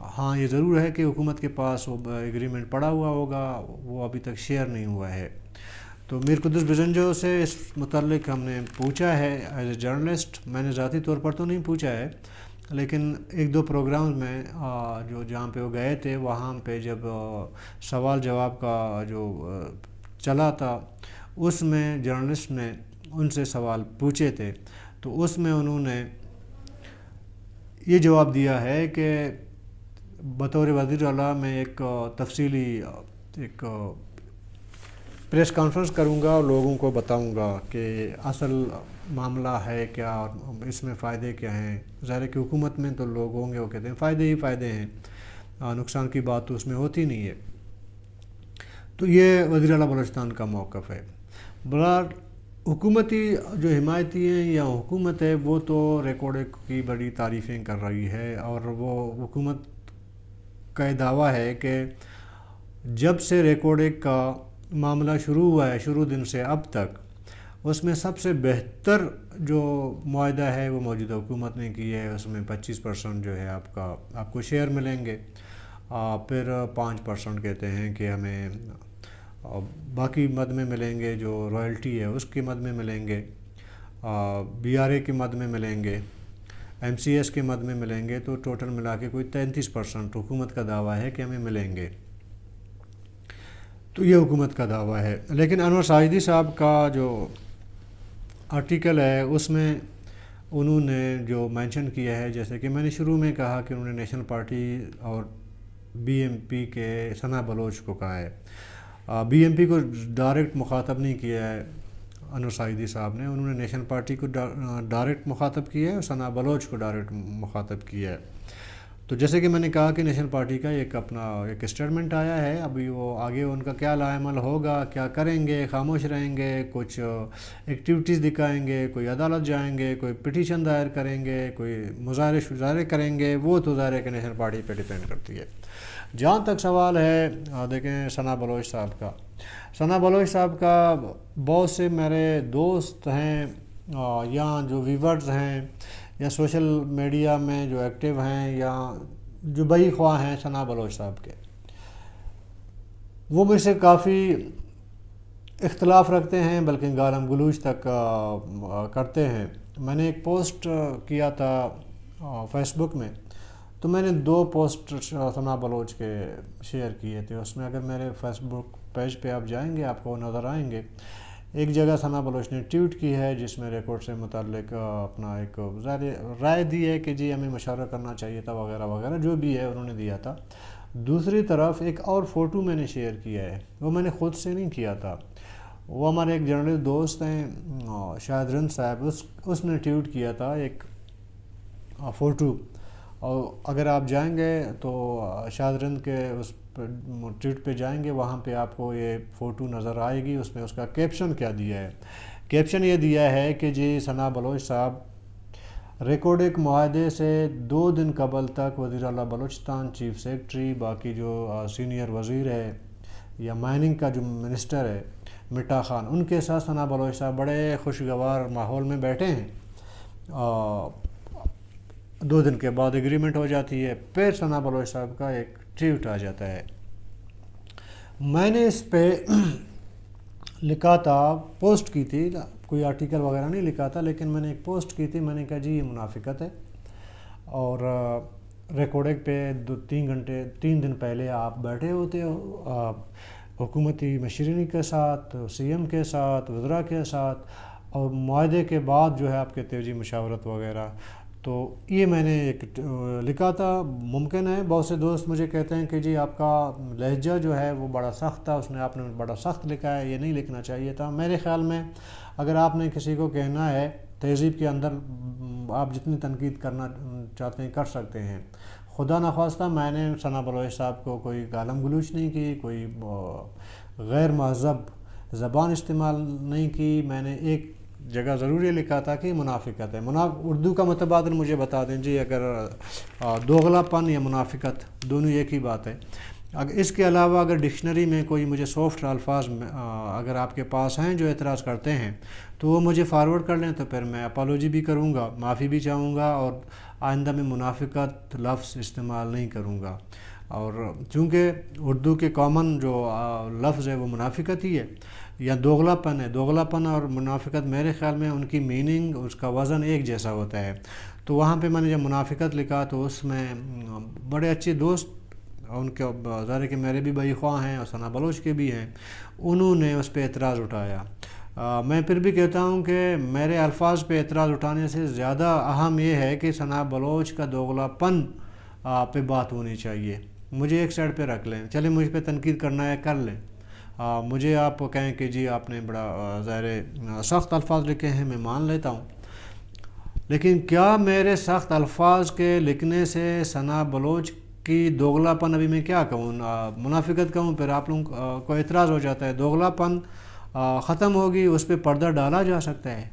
ہاں یہ ضرور ہے کہ حکومت کے پاس وہ ایگریمنٹ پڑا ہوا ہوگا، وہ ابھی تک شیئر نہیں ہوا ہے۔ تو میر قدس بزنجو سے اس متعلق ہم نے پوچھا ہے ایز اے جرنلسٹ، میں نے ذاتی طور پر تو نہیں پوچھا ہے، لیکن ایک دو پروگرامز میں جو جہاں پہ وہ گئے تھے وہاں پہ جب سوال جواب کا جو چلا تھا اس میں جرنلسٹ نے ان سے سوال پوچھے تھے، تو اس میں انہوں نے یہ جواب دیا ہے کہ بطور وزیر اعلیٰ میں ایک تفصیلی ایک پریس کانفرنس کروں گا اور لوگوں کو بتاؤں گا کہ اصل معاملہ ہے کیا، اس میں فائدے کیا ہیں۔ ظاہر ہے کہ حکومت میں تو لوگ ہوں گے وہ کہتے ہیں فائدے ہی فائدے ہیں، نقصان کی بات تو اس میں ہوتی نہیں ہے۔ تو یہ وزیر اعلیٰ بلوچستان کا موقف ہے۔ برحال حکومتی جو حمایتی ہیں یا حکومت ہے وہ تو ریکارڈ کی بڑی تعریفیں کر رہی ہے، اور وہ حکومت کا یہ دعویٰ ہے کہ جب سے ریکارڈنگ کا معاملہ شروع ہوا ہے، شروع دن سے اب تک، اس میں سب سے بہتر جو معاہدہ ہے وہ موجودہ حکومت نے کی ہے۔ اس میں 25% جو ہے آپ کو شیئر ملیں گے، پھر 5% کہتے ہیں کہ ہمیں باقی مد میں ملیں گے، جو رائلٹی ہے اس کی مد میں ملیں گے، BRA کے مد میں ملیں گے، MCS کے مد میں ملیں گے، تو ٹوٹل ملا کے کوئی 33% حکومت کا دعویٰ ہے کہ ہمیں ملیں گے۔ تو یہ حکومت کا دعویٰ ہے، لیکن انور ساجدی صاحب کا جو آرٹیکل ہے اس میں انہوں نے جو مینشن کیا ہے، جیسے کہ میں نے شروع میں کہا کہ انہوں نے نیشنل پارٹی اور BNP کے ثنا بلوچ کو کہا ہے، BNP کو ڈائریکٹ مخاطب نہیں کیا ہے انور ساجدی صاحب نے، انہوں نے نیشنل پارٹی کو ڈائریکٹ مخاطب کیا ہے اور ثنا بلوچ کو ڈائریکٹ مخاطب کیا ہے۔ تو جیسے کہ میں نے کہا کہ نیشنل پارٹی کا ایک اسٹیٹمنٹ آیا ہے، ابھی وہ آگے ان کا کیا عمل ہوگا، کیا کریں گے، خاموش رہیں گے، کچھ ایکٹیویٹیز دکھائیں گے، کوئی عدالت جائیں گے، کوئی پٹیشن دائر کریں گے، کوئی مظاہرے کریں گے، وہ تو ظاہر ہے کہ نیشنل پارٹی پہ ڈیپینڈ کرتی ہے۔ جہاں تک سوال ہے دیکھیں ثنا بلوچ صاحب کا بہت سے میرے دوست ہیں یا جو ویورز ہیں یا سوشل میڈیا میں جو ایکٹیو ہیں یا جو بئی خواہ ہیں ثنا بلوچ صاحب کے، وہ مجھ سے کافی اختلاف رکھتے ہیں، بلکہ گالم گلوچ تک کرتے ہیں۔ میں نے ایک پوسٹ کیا تھا فیس بک میں، تو میں نے 2 پوسٹ ثنا بلوچ کے شیئر کیے تھے، اس میں اگر میرے فیس بک پیج پہ آپ جائیں گے آپ کو نظر آئیں گے۔ ایک جگہ ثنا بلوچ نے ٹویٹ کی ہے جس میں ریکارڈ سے متعلق اپنا ایک رائے دی ہے کہ جی ہمیں مشورہ کرنا چاہیے تھا وغیرہ وغیرہ، جو بھی ہے انہوں نے دیا تھا۔ دوسری طرف ایک اور فوٹو میں نے شیئر کیا ہے، وہ میں نے خود سے نہیں کیا تھا، وہ ہمارے ایک جرنلسٹ دوست ہیں شاہد رند صاحب، اس نے ٹویٹ کیا تھا ایک فوٹو، اور اگر آپ جائیں گے تو شاہد رند کے اس ٹویٹ پہ جائیں گے، وہاں پہ آپ کو یہ فوٹو نظر آئے گی۔ اس میں اس کا کیپشن کیا دیا ہے، کیپشن یہ دیا ہے کہ جی ثنا بلوچ صاحب ریکارڈنگ معاہدے سے 2 دن قبل تک وزیر اعلیٰ بلوچستان، چیف سیکرٹری، باقی جو سینئر وزیر ہے یا مائننگ کا جو منسٹر ہے مٹا خان، ان کے ساتھ ثنا بلوچ صاحب بڑے خوشگوار ماحول میں بیٹھے ہیں۔ 2 دن کے بعد ایگریمنٹ ہو جاتی ہے، پھر ثنا بلوچ صاحب کا ایک ٹویٹ آ جاتا ہے۔ میں نے اس پہ لکھا تھا، پوسٹ کی تھی، کوئی آرٹیکل وغیرہ نہیں لکھا تھا، لیکن میں نے ایک پوسٹ کی تھی، میں نے کہا جی یہ منافقت ہے، اور ریکارڈنگ پہ 3 دن پہلے آپ بیٹھے ہوتے ہو حکومتی مشیرین کے ساتھ، CM کے ساتھ، وزراء کے ساتھ، اور معاہدے کے بعد جو ہے آپ کہتے ہو جی مشاورت وغیرہ۔ تو یہ میں نے ایک لکھا تھا۔ ممکن ہے بہت سے دوست مجھے کہتے ہیں کہ جی آپ کا لہجہ جو ہے وہ بڑا سخت تھا، آپ نے بڑا سخت لکھا ہے، یہ نہیں لکھنا چاہیے تھا۔ میرے خیال میں اگر آپ نے کسی کو کہنا ہے، تہذیب کے اندر آپ جتنی تنقید کرنا چاہتے ہیں کر سکتے ہیں۔ خدا نخواستہ میں نے ثنا بلوچ صاحب کو کوئی گالم گلوچ نہیں کی، کوئی غیر مہذب زبان استعمال نہیں کی۔ میں نے ایک جگہ ضرور یہ لکھا تھا کہ منافقت ہے۔ اردو کا متبادل مجھے بتا دیں جی، اگر دوغلا پن یا منافقت دونوں ایک ہی بات ہے۔ اس کے علاوہ اگر ڈکشنری میں کوئی مجھے سافٹ الفاظ اگر آپ کے پاس ہیں جو اعتراض کرتے ہیں تو وہ مجھے فارورڈ کر لیں، تو پھر میں اپالوجی بھی کروں گا، معافی بھی چاہوں گا، اور آئندہ میں منافقت لفظ استعمال نہیں کروں گا، اور چونکہ اردو کے کامن جو لفظ ہے وہ منافقت ہی ہے یا دوغلا پن ہے. دوغلا پن اور منافقت میرے خیال میں ان کی میننگ، اس کا وزن ایک جیسا ہوتا ہے. تو وہاں پہ میں نے جب منافقت لکھا تو اس میں بڑے اچھے دوست، ان کے ظاہر کہ میرے بھی بھائی خواہ ہیں اور ثنا بلوچ کے بھی ہیں، انہوں نے اس پہ اعتراض اٹھایا. میں پھر بھی کہتا ہوں کہ میرے الفاظ پہ اعتراض اٹھانے سے زیادہ اہم یہ ہے کہ ثنا بلوچ کا دوغلا پن پہ بات ہونی چاہیے. مجھے ایک سائڈ پہ رکھ لیں، چلے مجھ پہ تنقید کرنا ہے کر لیں. مجھے آپ کہیں کہ جی آپ نے بڑا ظاہر سخت الفاظ لکھے ہیں، میں مان لیتا ہوں، لیکن کیا میرے سخت الفاظ کے لکھنے سے ثنا بلوچ کی دوغلا پن، ابھی میں کیا کہوں، منافقت کہوں، پھر آپ لوگوں کو اعتراض ہو جاتا ہے، دوغلا پن ختم ہوگی، اس پہ پردہ ڈالا جا سکتا ہے.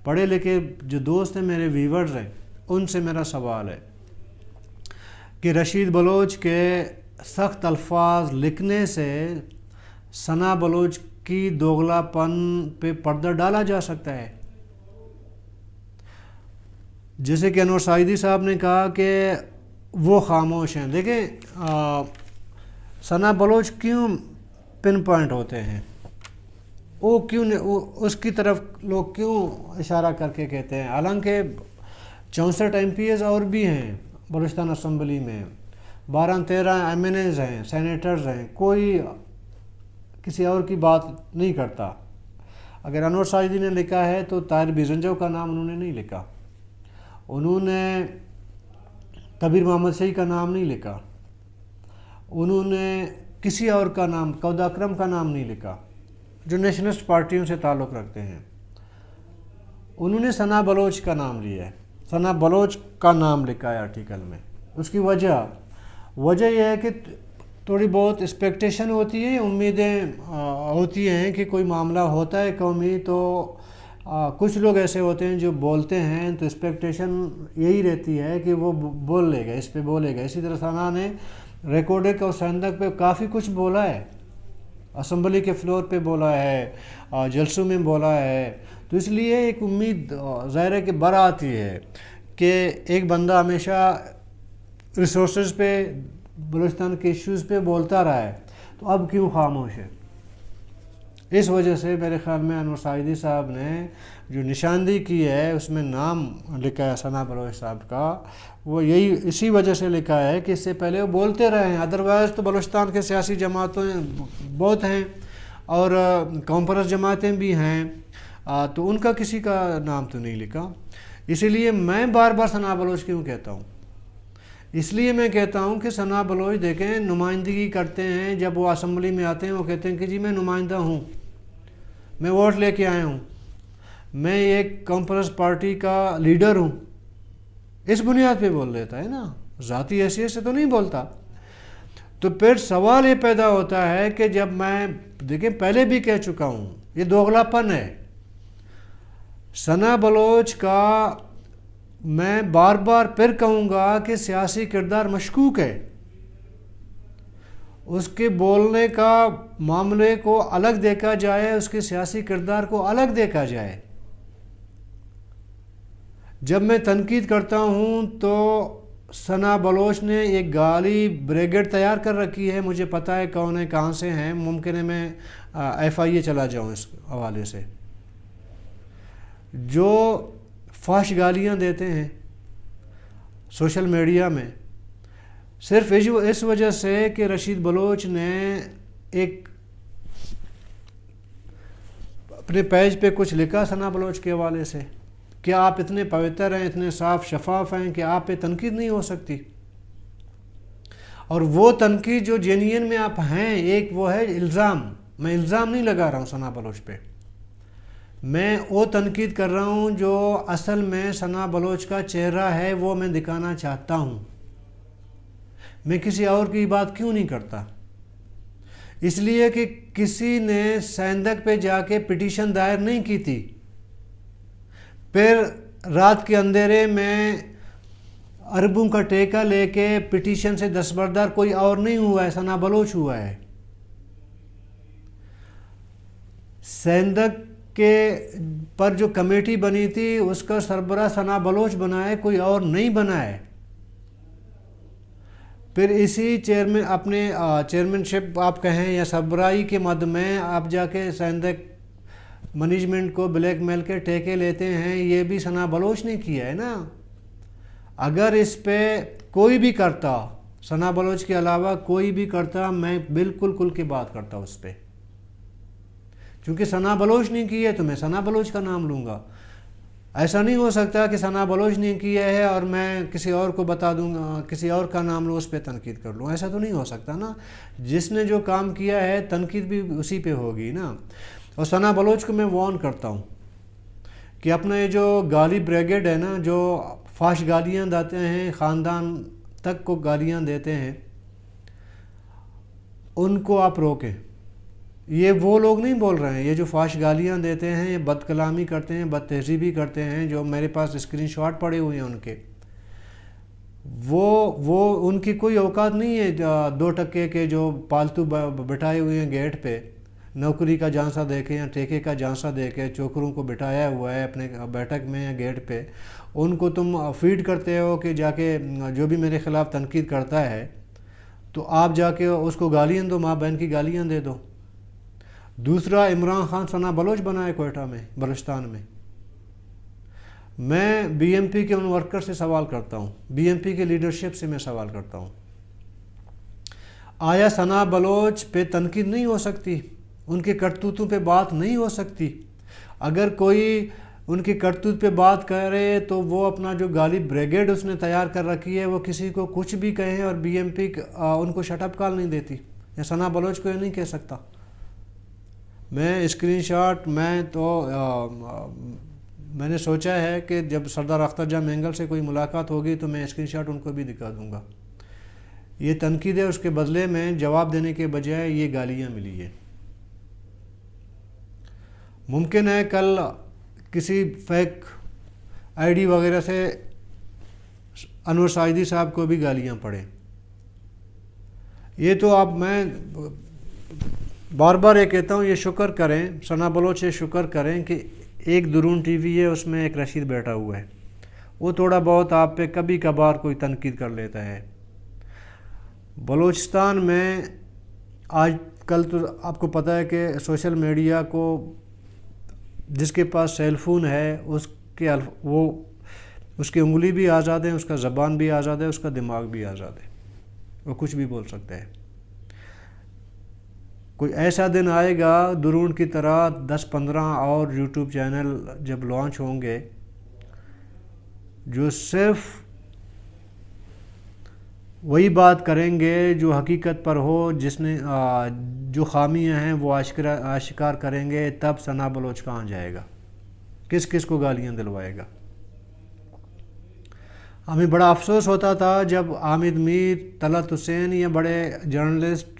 پڑھے لکھے جو دوست ہیں، میرے ویورز ہیں، ان سے میرا سوال ہے کہ رشید بلوچ کے سخت الفاظ لکھنے سے ثنا بلوچ کی دوغلا پن پہ پردہ ڈالا جا سکتا ہے؟ جیسے کہ انور سعیدی صاحب نے کہا کہ وہ خاموش ہیں. دیکھیں ثنا بلوچ کیوں پن پوائنٹ ہوتے ہیں، وہ کیوں اس کی طرف لوگ کیوں اشارہ کر کے کہتے ہیں، حالانکہ 64 MPs اور بھی ہیں بلوچستان اسمبلی میں، 12-13 MNAs ہیں، سینیٹرز ہیں، کوئی کسی اور کی بات نہیں کرتا. اگر انور سعیدی نے لکھا ہے تو طاہر بیزنجو کا نام انہوں نے نہیں لکھا، انہوں نے کبیر محمد شاہی کا نام نہیں لکھا، انہوں نے کسی اور کا نام، قود اکرم کا نام نہیں لکھا جو نیشنلسٹ پارٹیوں سے تعلق رکھتے ہیں. انہوں نے ثنا بلوچ کا نام لیا ہے، ثنا بلوچ کا نام لکھا ہے آرٹیکل میں. اس کی وجہ یہ ہے کہ تھوڑی بہت ایکسپیکٹیشن ہوتی ہے، امیدیں ہوتی ہیں کہ کوئی معاملہ ہوتا ہے قومی تو کچھ لوگ ایسے ہوتے ہیں جو بولتے ہیں تو ایکسپیکٹیشن یہی رہتی ہے کہ وہ بول لے گا، اس پہ بولے گا. اسی طرح ثنا نے ریکارڈنگ اور سندک پہ کافی کچھ بولا ہے، اسمبلی کے فلور پہ بولا ہے، جلسوں میں بولا ہے. تو اس لیے ایک امید ظاہر ہے کہ بر آتی ہے کہ ایک بندہ ہمیشہ ریسورسز پہ، بلوچستان کے ایشوز پہ بولتا رہا ہے، تو اب کیوں خاموش ہے؟ اس وجہ سے میرے خیال میں انور سعیدی صاحب نے جو نشاندہی کی ہے، اس میں نام لکھا ہے ثنا بلوچ صاحب کا، وہ اسی وجہ سے لکھا ہے کہ اس سے پہلے وہ بولتے رہے ہیں. ادروائز تو بلوچستان کے سیاسی جماعتیں بہت ہیں اور کانفرنس جماعتیں بھی ہیں، تو ان کا کسی کا نام تو نہیں لکھا. اسی لیے میں بار بار ثنا بلوچ کیوں کہتا ہوں، اس لیے میں کہتا ہوں کہ ثنا بلوچ دیکھیں نمائندگی کرتے ہیں، جب وہ اسمبلی میں آتے ہیں وہ کہتے ہیں کہ جی میں نمائندہ ہوں، میں ووٹ لے کے آیا ہوں، میں ایک کانفرنس پارٹی کا لیڈر ہوں. اس بنیاد پہ بول لیتا ہے نا، ذاتی حیثیت سے تو نہیں بولتا. تو پھر سوال یہ پیدا ہوتا ہے کہ جب میں دیکھیں پہلے بھی کہہ چکا ہوں، یہ دوغلا پن ہے. ثنا بلوچ کا میں بار بار پھر کہوں گا کہ سیاسی کردار مشکوک ہے، اس کے بولنے کا معاملے کو الگ دیکھا جائے، اس کے سیاسی کردار کو الگ دیکھا جائے. جب میں تنقید کرتا ہوں تو ثنا بلوچ نے ایک گالی بریگیڈ تیار کر رکھی ہے، مجھے پتہ ہے کون ہے، کہاں سے ہیں، ممکن ہے میں FIA چلا جاؤں اس حوالے سے، جو فحش گالیاں دیتے ہیں سوشل میڈیا میں، صرف اس وجہ سے کہ رشید بلوچ نے ایک اپنے پیج پہ کچھ لکھا ثنا بلوچ کے حوالے سے. کیا آپ اتنے پویتر ہیں، اتنے صاف شفاف ہیں کہ آپ پہ تنقید نہیں ہو سکتی؟ اور وہ تنقید جو جینین میں آپ ہیں، ایک وہ ہے الزام. میں الزام نہیں لگا رہا ہوں ثنا بلوچ پہ، میں وہ تنقید کر رہا ہوں جو اصل میں ثنا بلوچ کا چہرہ ہے، وہ میں دکھانا چاہتا ہوں. میں کسی اور کی بات کیوں نہیں کرتا؟ اس لیے کہ کسی نے سندک پہ جا کے پٹیشن دائر نہیں کی تھی، پھر رات کے اندھیرے میں اربوں کا ٹیکہ لے کے پٹیشن سے دستبردار کوئی اور نہیں ہوا ہے، ثنا بلوچ ہوا ہے. سندک کے پر جو کمیٹی بنی تھی اس کا سربراہ ثنا بلوچ بنا ہے، کوئی اور نہیں بنا ہے۔ پھر اسی چیئرمین اپنے چیئرمین شپ آپ کہیں یا سربراہی کے مد میں آپ جا کے سندھ مینجمنٹ کو بلیک میل کے ٹیکے لیتے ہیں، یہ بھی ثنا بلوچ نے کیا ہے نا۔ اگر اس پہ کوئی بھی کرتا، ثنا بلوچ کے علاوہ کوئی بھی کرتا، میں بالکل کھل کے بات کرتا اس پہ، چونکہ ثنا بلوچ نے کی ہے تو میں ثنا بلوچ کا نام لوں گا۔ ایسا نہیں ہو سکتا کہ ثنا بلوچ نے کیا ہے اور میں کسی اور کو بتا دوں گا، کسی اور کا نام لوں، اس پہ تنقید کر لوں، ایسا تو نہیں ہو سکتا نا۔ جس نے جو کام کیا ہے تنقید بھی اسی پہ ہوگی نا۔ اور ثنا بلوچ کو میں وارن کرتا ہوں کہ اپنا یہ جو گالی بریگیڈ ہے نا، جو فاش گالیاں دیتے ہیں، خاندان تک کو گالیاں دیتے ہیں، ان کو آپ روکیں۔ یہ وہ لوگ نہیں بول رہے ہیں، یہ جو فاش گالیاں دیتے ہیں، یہ بد کلامی کرتے ہیں، بد تہذیبی کرتے ہیں، جو میرے پاس اسکرین شاٹ پڑے ہوئے ہیں ان کے، وہ ان کی کوئی اوقات نہیں ہے 2 کے جو پالتو بٹھائے ہوئے ہیں گیٹ پہ، نوکری کا جھانسا دے کے یا ٹھیکے کا جھانسا دے کے چوکروں کو بٹھایا ہوا ہے اپنے بیٹھک میں یا گیٹ پہ، ان کو تم فیڈ کرتے ہو کہ جا کے جو بھی میرے خلاف تنقید کرتا ہے تو آپ جا کے اس کو گالیاں دو، ماں بہن کی گالیاں دے دو۔ دوسرا، عمران خان ثنا بلوچ بنا ہے کوئٹہ میں، بلوچستان میں۔ میں بی ایم پی کے ان ورکر سے سوال کرتا ہوں، بی ایم پی کے لیڈرشپ سے میں سوال کرتا ہوں، آیا ثنا بلوچ پہ تنقید نہیں ہو سکتی؟ ان کے کرتوتوں پہ بات نہیں ہو سکتی؟ اگر کوئی ان کی کرتوت پہ بات کرے تو وہ اپنا جو گالی بریگیڈ اس نے تیار کر رکھی ہے، وہ کسی کو کچھ بھی کہیں اور بی ایم پی ان کو شٹ اپ کال نہیں دیتی، یا ثنا بلوچ کو یہ نہیں کہہ سکتا۔ میں اسکرین شاٹ میں نے سوچا ہے کہ جب سردار اختر جان مینگل سے کوئی ملاقات ہوگی تو میں اسکرین شاٹ ان کو بھی دکھا دوں گا۔ یہ تنقید ہے، اس کے بدلے میں جواب دینے کے بجائے یہ گالیاں ملی ہے۔ ممکن ہے کل کسی فیک آئی ڈی وغیرہ سے انور ساجدی صاحب کو بھی گالیاں پڑیں۔ یہ تو میں بار بار یہ کہتا ہوں، یہ شکر کریں، ثنا بلوچ یہ شکر کریں کہ ایک درون ٹی وی ہے، اس میں ایک رشید بیٹھا ہوا ہے، وہ تھوڑا بہت آپ پہ کبھی کبھار کوئی تنقید کر لیتا ہے۔ بلوچستان میں آج کل تو آپ کو پتہ ہے کہ سوشل میڈیا کو جس کے پاس سیل فون ہے اس کی انگلی بھی آزاد ہے، اس کا زبان بھی آزاد ہے، اس کا دماغ بھی آزاد ہے، وہ کچھ بھی بول سکتا ہے۔ کوئی ایسا دن آئے گا درون کی طرح 10-15 اور یوٹیوب چینل جب لانچ ہوں گے جو صرف وہی بات کریں گے جو حقیقت پر ہو، جس نے جو خامیاں ہیں وہ آشکار کریں گے، تب ثنا بلوچ کہاں جائے گا، کس کس کو گالیاں دلوائے گا۔ ہمیں بڑا افسوس ہوتا تھا جب حامد میر، طلعت حسین یا بڑے جرنلسٹ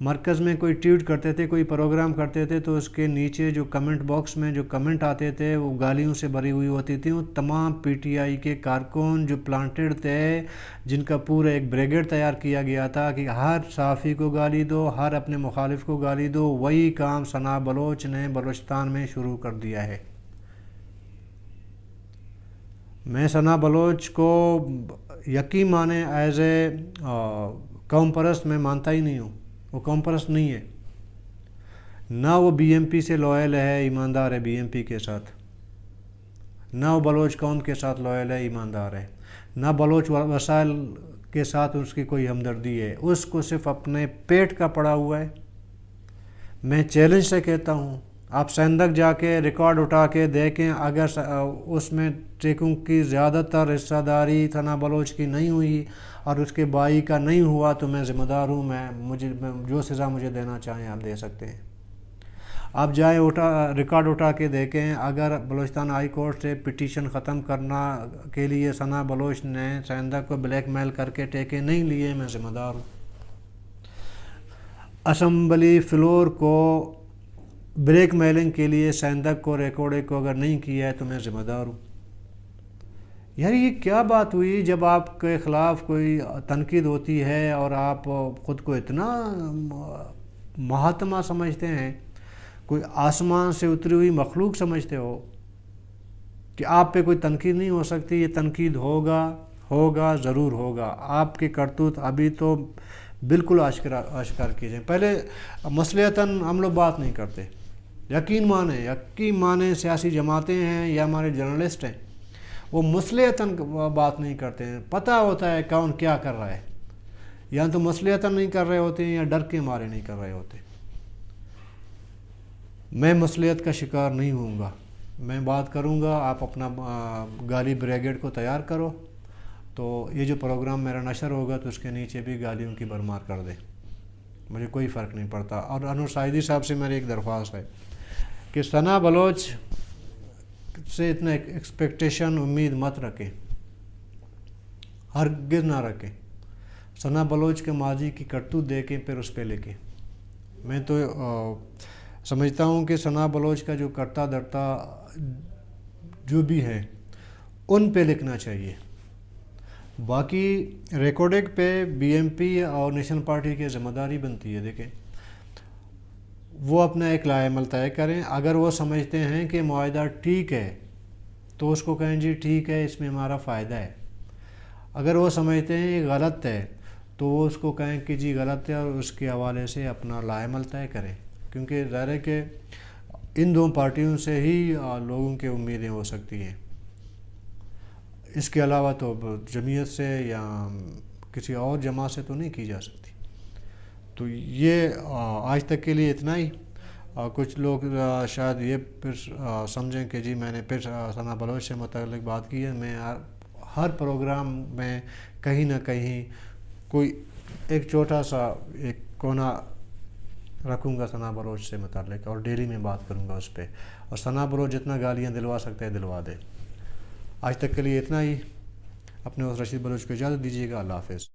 مرکز میں کوئی ٹویٹ کرتے تھے، کوئی پروگرام کرتے تھے تو اس کے نیچے جو کمنٹ باکس میں جو کمنٹ آتے تھے وہ گالیوں سے بھری ہوئی ہوتی تھی۔ وہ تمام پی ٹی آئی کے کارکن جو پلانٹڈ تھے، جن کا پورا ایک بریگیڈ تیار کیا گیا تھا کہ ہر صحافی کو گالی دو، ہر اپنے مخالف کو گالی دو، وہی کام ثنا بلوچ نے بلوچستان میں شروع کر دیا ہے۔ میں ثنا بلوچ کو یقین مانے ایز اے قوم پرست میں مانتا ہی نہیں ہوں، وہ قوم پرست نہیں ہے، نہ وہ بی ایم پی سے لوائل ہے، ایماندار ہے بی ایم پی کے ساتھ، نہ وہ بلوچ قوم کے ساتھ لوائل ہے، ایماندار ہے، نہ بلوچ وسائل کے ساتھ اس کی کوئی ہمدردی ہے، اس کو صرف اپنے پیٹ کا پڑا ہوا ہے۔ میں چیلنج سے کہتا ہوں، آپ سندھ جا کے ریکارڈ اٹھا کے دیکھیں، اگر اس میں ٹریکوں کی زیادہ تر حصہ داری ثنا بلوچ کی نہیں ہوئی اور اس کے بھائی کا نہیں ہوا تو میں ذمہ دار ہوں، مجھے جو سزا مجھے دینا چاہیں آپ دے سکتے ہیں۔ آپ جائیں ریکارڈ اٹھا کے دیکھیں، اگر بلوچستان ہائی کورٹ سے پٹیشن ختم کرنا کے لیے ثنا بلوچ نے سندھ کو بلیک میل کر کے ٹیکے نہیں لیے، میں ذمہ دار ہوں۔ اسمبلی فلور کو بریک میلنگ کے لیے سندھ کو ریکارڈ کو اگر نہیں کیا ہے تو میں ذمہ دار ہوں۔ یار یہ کیا بات ہوئی جب آپ کے خلاف کوئی تنقید ہوتی ہے اور آپ خود کو اتنا مہاتما سمجھتے ہیں؟ کوئی آسمان سے اتری ہوئی مخلوق سمجھتے ہو کہ آپ پہ کوئی تنقید نہیں ہو سکتی؟ یہ تنقید ہوگا ضرور ہوگا. آپ کے کرتوت ابھی تو بالکل اشکار کیجئے. پہلے مصلحتاً ہم لوگ بات نہیں کرتے. یقین مانیں سیاسی جماعتیں ہیں یا ہمارے جرنلسٹ ہیں، وہ مصلحتاً بات نہیں کرتے ہیں. پتہ ہوتا ہے کون کیا کر رہا ہے. یا تو مصلحتاً نہیں کر رہے ہوتے ہیں یا ڈر کے مارے نہیں کر رہے ہوتے. میں مصلحت کا شکار نہیں ہوں گا. میں بات کروں گا، آپ اپنا گالی بریگیڈ کو تیار کرو، تو یہ جو پروگرام میرا نشر ہوگا تو اس کے نیچے بھی گالیوں کی بھرمار کر دیں، مجھے کوئی فرق نہیں پڑتا. اور انور سعیدی صاحب سے میری ایک درخواست ہے کہ ثنا بلوچ سے اتنا ایکسپیکٹیشن امید مت رکھیں، ہرگز نہ رکھیں. ثنا بلوچ کے ماضی کی کرتوت دیکھیں پھر اس پہ لکھیں. میں تو سمجھتا ہوں کہ ثنا بلوچ کا جو کرتا دھرتا جو بھی ہے ان پہ لکھنا چاہیے. باقی ریکارڈنگ پہ بی ایم پی اور نیشنل پارٹی کی ذمہ داری بنتی ہے. دیکھیں وہ اپنا ایک لائحہ عمل طے کریں. اگر وہ سمجھتے ہیں کہ معاہدہ ٹھیک ہے تو اس کو کہیں جی ٹھیک ہے، اس میں ہمارا فائدہ ہے. اگر وہ سمجھتے ہیں یہ غلط ہے تو وہ اس کو کہیں کہ جی غلط ہے، اور اس کے حوالے سے اپنا لائحہ عمل طے کریں. کیونکہ ظاہر ہے کہ ان دو پارٹیوں سے ہی لوگوں کی امیدیں ہو سکتی ہیں. اس کے علاوہ تو جمعیت سے یا کسی اور جماعت سے تو نہیں کی جا سکتی. تو یہ آج تک کے لیے اتنا ہی. کچھ لوگ شاید یہ پھر سمجھیں کہ جی میں نے پھر ثنا بلوچ سے متعلق بات کی ہے. میں ہر پروگرام میں کہیں نہ کہیں کوئی ایک چھوٹا سا ایک کونا رکھوں گا ثنا بلوچ سے متعلق، اور ڈیلی میں بات کروں گا اس پہ. اور ثنا بلوچ جتنا گالیاں دلوا سکتے ہیں دلوا دے. آج تک کے لیے اتنا ہی. اپنے اس رشید بلوچ کو اجازت دیجیے گا. اللہ حافظ.